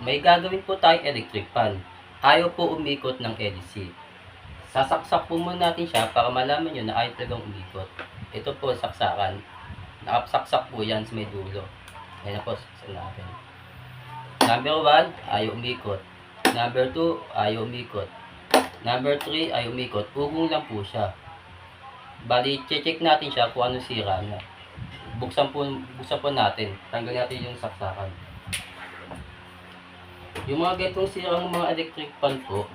may gagawin po tayong electric fan. Ayaw po umikot ng LC. Sasaksak po muna natin siya para malaman nyo na ayaw talagang umikot. Ito po, saksakan. Nakapsaksak po yan sa may dulo. Ayan na po, saksak natin. Number 1, ayaw umikot. Number 2, ayaw umikot. Number 3, ayaw umikot. Ugong lang po siya. Bali, check natin siya kung ano sira na. Buksan po natin. Tanggal natin yung saksakan. Yung mga getong sira ng mga electric fan po,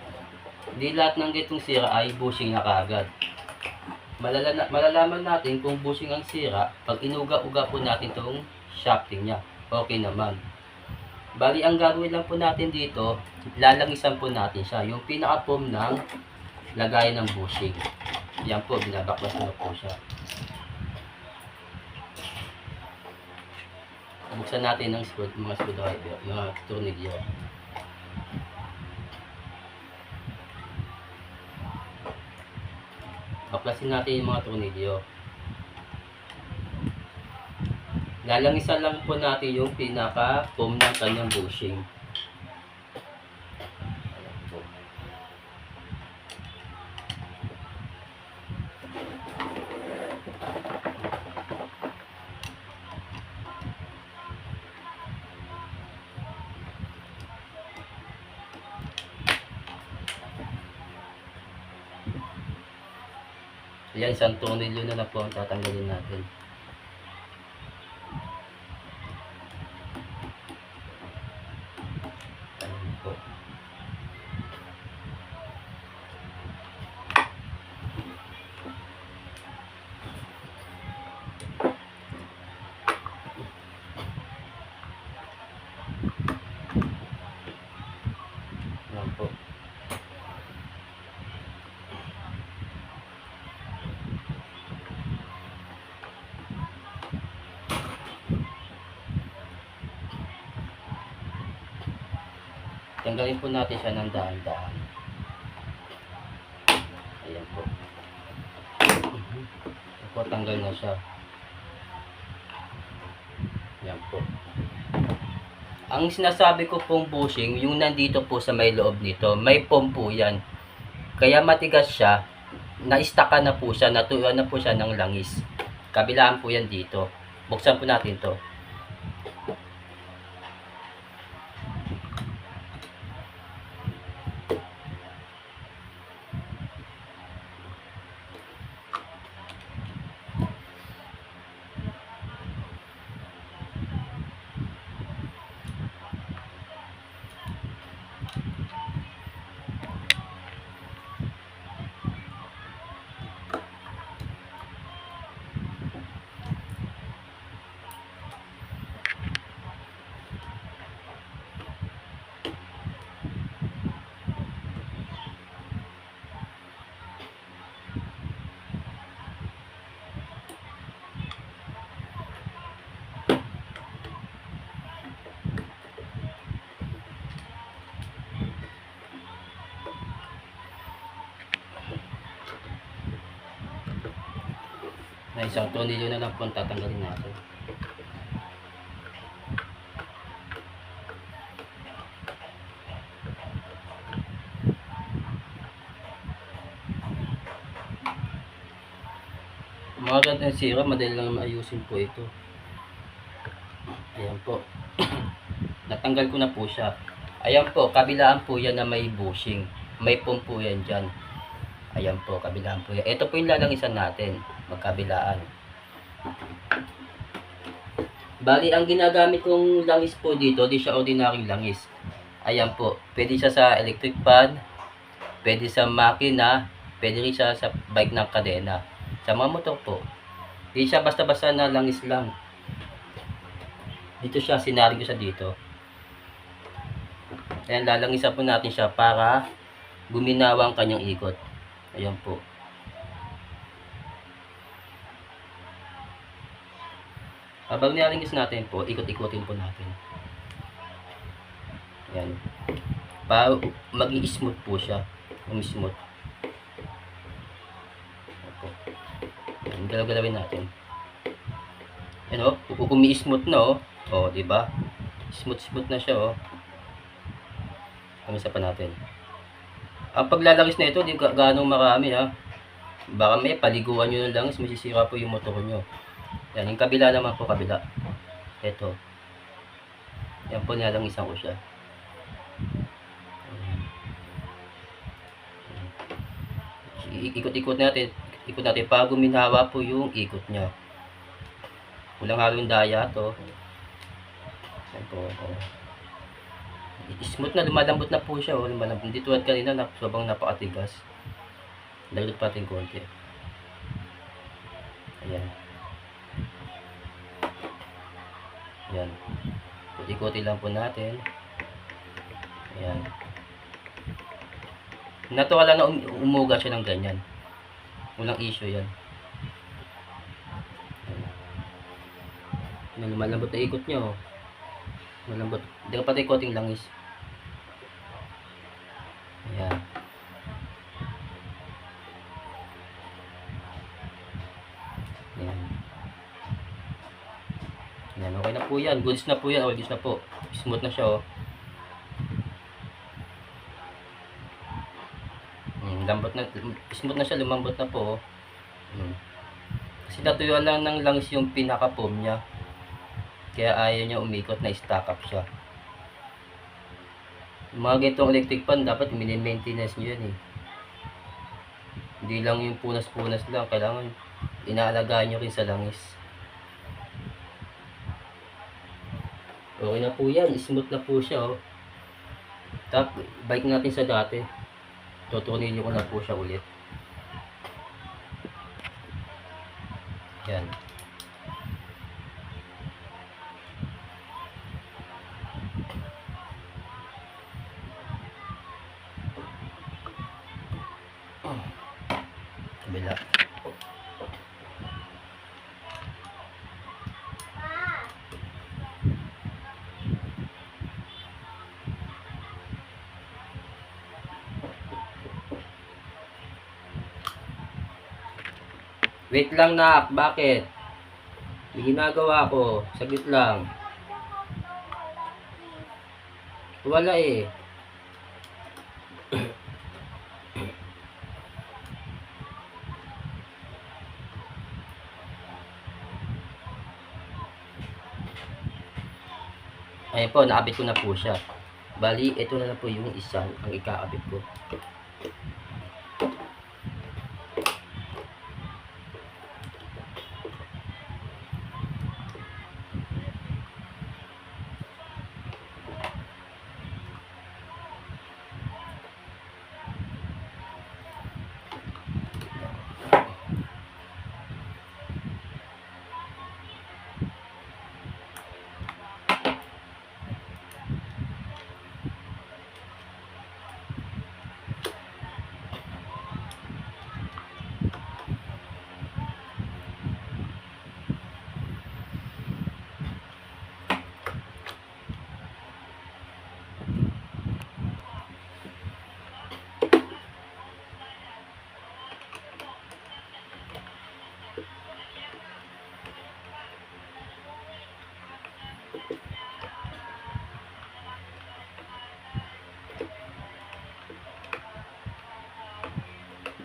hindi lahat ng getong sira ay bushing na kaagad. Malalaman natin kung bushing ang sira pag inuga-uga po natin itong shafting niya. Okay naman. Bali, ang gagawin lang po natin dito, lalangisan po natin siya. Yung pinaka-foam ng lagayan ng bushing. Yan po, binabaklas na po siya. Buksan natin ng mga screwdriver, mga tornilyo. Baklasin natin yung mga tornilyo. Lalangisan lang po natin yung pinaka-foam ng kanyang bushing. Ayan, isang tornilyo na po ang tatanggalin natin. Ayan po. Ayan po. Tanggalin po natin siya ng dahan-dahan. Ayan po. Ako, tanggal na siya. Ayan po. Ang sinasabi ko pong bushing, yung nandito po sa may loob nito, may foam po yan. Kaya matigas siya, na-stackan na po siya, naturuan na po siya ng langis. Kabilaan po yan dito. Buksan po natin to. Na isang tornilyo na lang po ang tatanggalin natin. Mga ganitong sira, madali lang maayusin po ito. Ayan po. Natanggal ko na po siya. Ayan po, kabilaan po yan na may bushing. May foam po yan dyan. Ayan po, kabilaan po yan. Ito po yung lalangisan natin. Magkabilaan. Bali, ang ginagamit kong langis po dito, di siya ordinary langis. Ayan po, pwede siya sa electric fan, pwede sa makina, pwede rin siya sa bike ng kadena. Sa mga motor po, di siya basta-basta na langis lang. Dito siya, sinarin ko siya dito. Ayan, lalangisan po natin siya para guminawa ang kanyang ikot. Ayan po. Habang nilalingis natin po, ikot-ikotin po natin. Ayan. Para mag-i-smooth po siya. Smooth. Ayan, galaw-galawin natin. Ayan o, umi-smooth na o. O, diba? Smooth na siya o. Kamisa pa natin. Ang paglalangis na ito, di gaano marami ha. Baka may paliguan nyo ng langis, masisira po yung motor nyo. Yan, yung kabila naman po, kabila. Ito. Yan po, nilalangisan ko siya. Ikot-ikot natin. Ikot natin para guminhawa po yung ikot niya. Walang halong daya to. Yan po. Smooth na, lumalambot na po siya. Lumalambot. Hindi tulad kanina na sobrang napakatigas. Dagdag pa natin konti. Ayan. Ayan. Ikot-ikotin lang po natin. Ayan. Natuwa lang na umuga siya ng ganyan. Walang issue yan. Ayan. Malambot na ikot niya. Oh. Malambot. Hindi ka pati ikoting langis. Ayan. Ayan. Ayan. Okay na po yan. Goods na po yan. Goods na po. Smooth na siya. Oh. Lambot na, smooth na siya, lumambot na po. Kasi natuyuan lang ng langis yung pinaka-foam niya. Kaya ayaw niya umikot, na stack up siya. Yung mga ganitong electric pan, dapat mini-maintenance nyo yan eh. Hindi lang yung punas-punas lang, kailangan inaalagaan nyo rin sa langis. Okay na po yan, smooth na po siya. Oh. Tapos, balik natin sa dati. Tutunin ko na po siya ulit. Yan. Kabila. Wait lang nak, bakit? May ginagawa ko, saglit lang. Wala eh. Ayan po, naabit ko na po siya. Bali, ito na lang po yung isa ang ikaabit ko.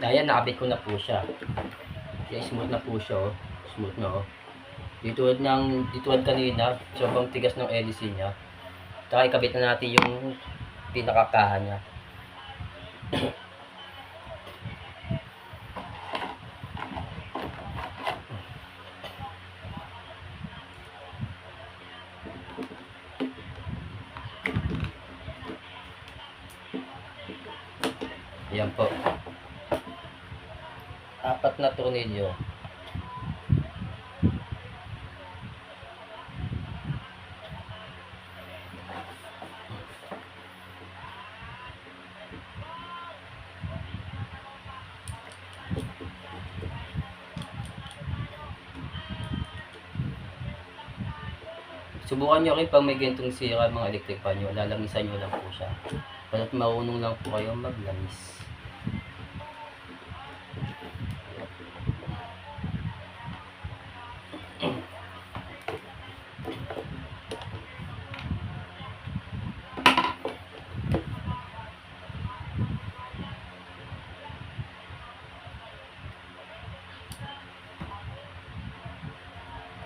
Ayan, nakabit ko na po siya. Kaya smooth na po siya. Oh. Smooth na. Oh. Dito kanina, sobrang tigas ng LC niya. Saka ikabit na natin yung pinakakahan niya. Ayan po. 4 na tornilyo. Subukan nyo rin pag may gantong sira mga electric pan nyo, lalangisan nyo lang po siya. Para marunong lang po kayo maglangis.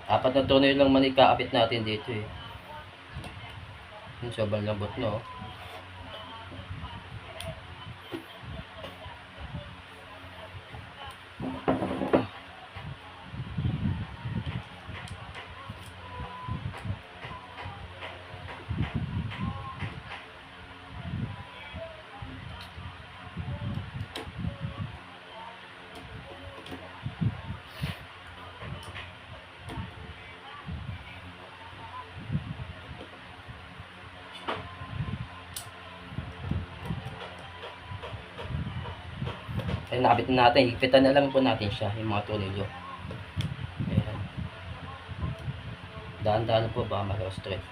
Apat na tornilyo lang man ikakapit natin dito eh. Yung sobrang lambot no. Ay, nakabit na natin. Higpitan na lang po natin siya, yung mga tornilyo. Ayan. Daan-daan po ba mag-straight.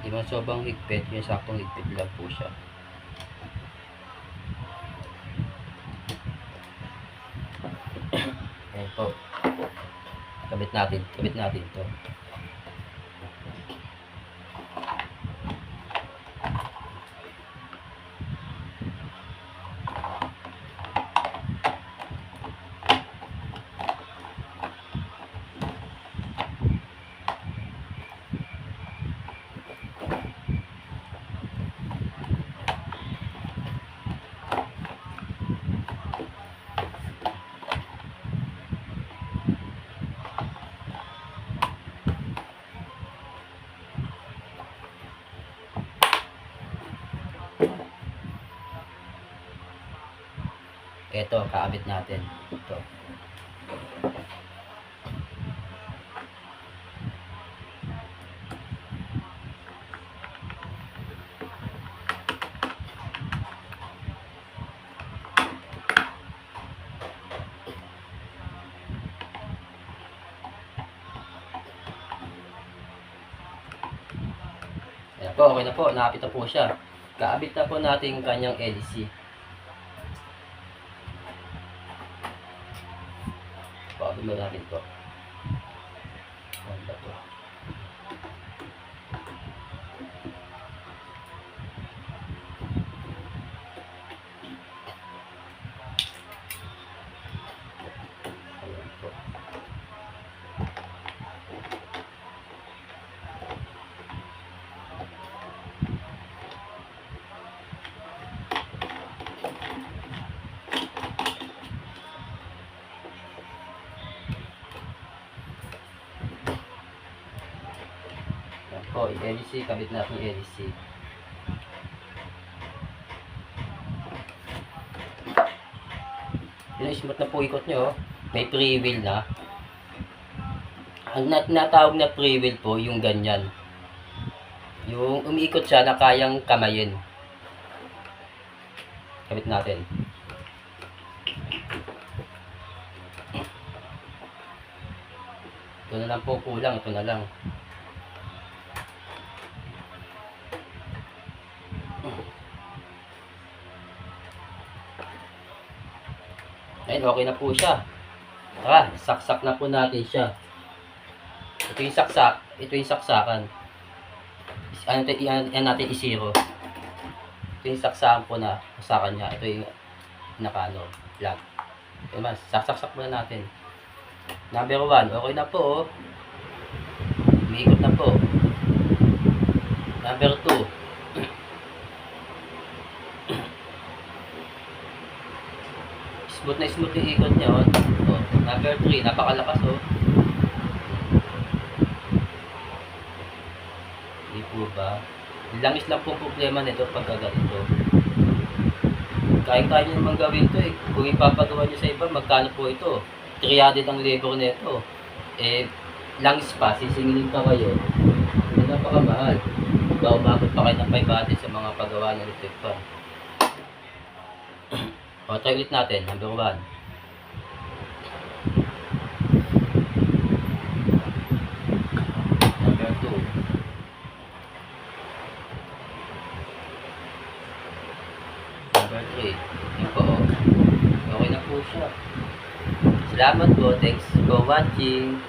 Hindi man sobrang higpit, yung saktong higpit lang po siya. Ayan po. Kabit natin ito. Ito, kaabit natin. Ito. Ayan po, okay na po. Nakapit na po siya. Kaabit na po natin yung kanyang LC. Paabot mo natin po. Ayan ba po. Ayan po. Yung LC, kabit natin yung LC. Yung smooth na po ikot nyo, may pre-wheel na. Ang natawag na pre-wheel po, yung ganyan. Yung umiikot siya na kayang kamayin. Kabit natin. Ito na lang po kulang, ito na lang. Ayun, okay na po siya. Tara, saksak na po natin siya. Ito yung saksak, ito yung saksakan. Yan natin i-zero. Ito yung saksakan po na sa kanya. Ito yung nakano, flag. Okay mas, saksak muna natin. Number 1, okay na po. Umiikot na po. Number 2. Smooth na smooth yung ikot niya. Oh. Number 3, napakalakas oh. Hindi po ba? Langis lang po problema nito pagka ganito. Kaya nyo naman gawin ito eh. Kung ipapagawa nyo sa iba, magkano po ito? 300 ang labor nito. Eh, langis pa, sisingilin pa kayo. Hindi napakamahal. Ba, umabot pa kayo ng 500 sa mga paggawa ng electric fan. O, try ulit natin. Number 1. Number 2. Number 3. Yun po. Okay na po siya. Salamat po. Thanks for watching.